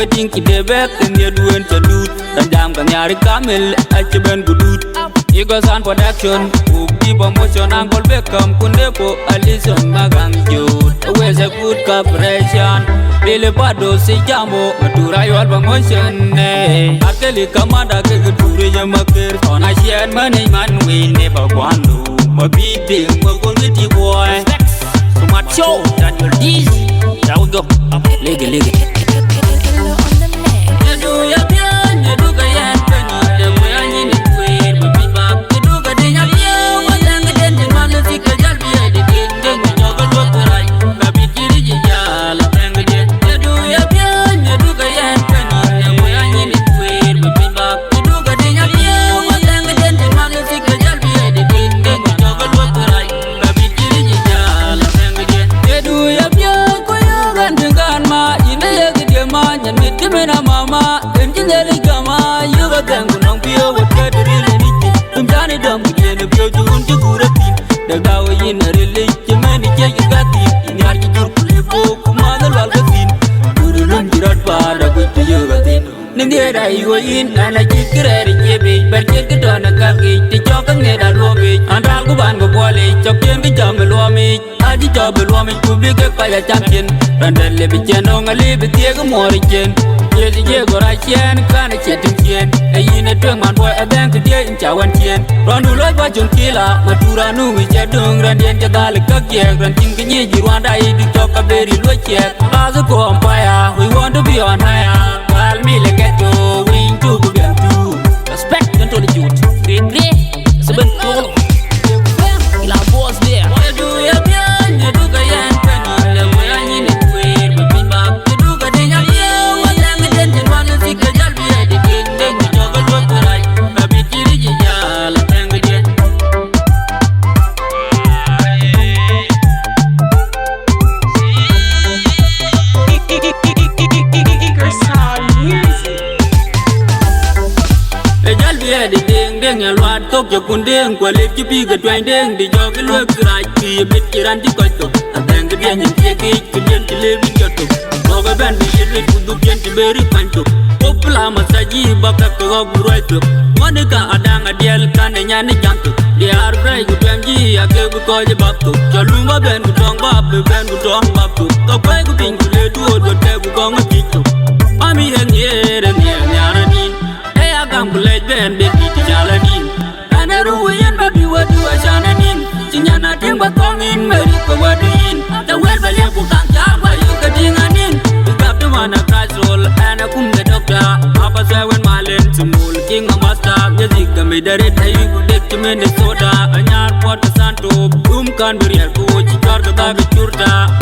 waiting ki de bet ne duen to do randam kan yari kamel achiben gudut Ego Sound Production, Ubi Promotion, Uncle Beckham, Kundepo, Alison Magangjut. Always a good cooperation. Lily Pado, Sijamo, Matura, your promotion. Akeli Kamada, Kekuri, Yamakir, on a shared money, man, we never want to. Mabiti, Maguniti boy. So much show that you're easy. Now go, up, leg. Mama, engineer Gama, you got them on Pio, what got really neat. I'm Johnny Dumb, again, if you're doing the good of it. The guy in a religion, manager, you got it. In your YouTube, mother, Walgazine. Good luck, you're not bad, I go to you. Nindia, you were in, and I keep it, but get it on a gaggy, the chalk and net at Robbie, and I'll go and go volley, choking the jumble Romy. I did job a Romy to be a fire champion, and then live it, on a live it, take a more again. Ye go right chen kana chetin chen e yine twang man boy adan ke die in chawan chen rondu loy ba jong kila matura nu wi che dung ran yen jagal ka ye ran ting ke ni ji rwanda I di to ka beri loy che azu ko empire we want to be on higher while me le get to win to go get to respect to the youth great seben ko ila boss there what do you bien you do ga yan kan le we ani ni we be ba do ga de nya Tok yo kundeng kwa let ki pi ga twang deng di jo ke lue krai ki bit kiran ti ko to adeng ke bien yin ti ki ke bien ti le bi to to ga ban bi yit ku du bien ti beri pan to popla ma sa ji ba ka ko gu roi to mon ka adang adiel kan nya ni jam to di ar brai ku twang ji ya ke bu ko je ba to jo lu ma ben ku tong ba be ben ku tong ba to ko pai ku bin ku le du do te ku ko ma ti to ami hen ye ren ye nya ra ni e agam ku le ben be ti jala ni Ruin baby what do I shananin Chinyana ting ba tongin meri ko wadin The well value ku kang jawa you ka dinganin You got the one a crash roll and a kum the doctor Papa say when my lens mul king a master Music ka me dare thay ku dek to Minnesota Anyar Port Santo kan berial ku chikar ka ba churta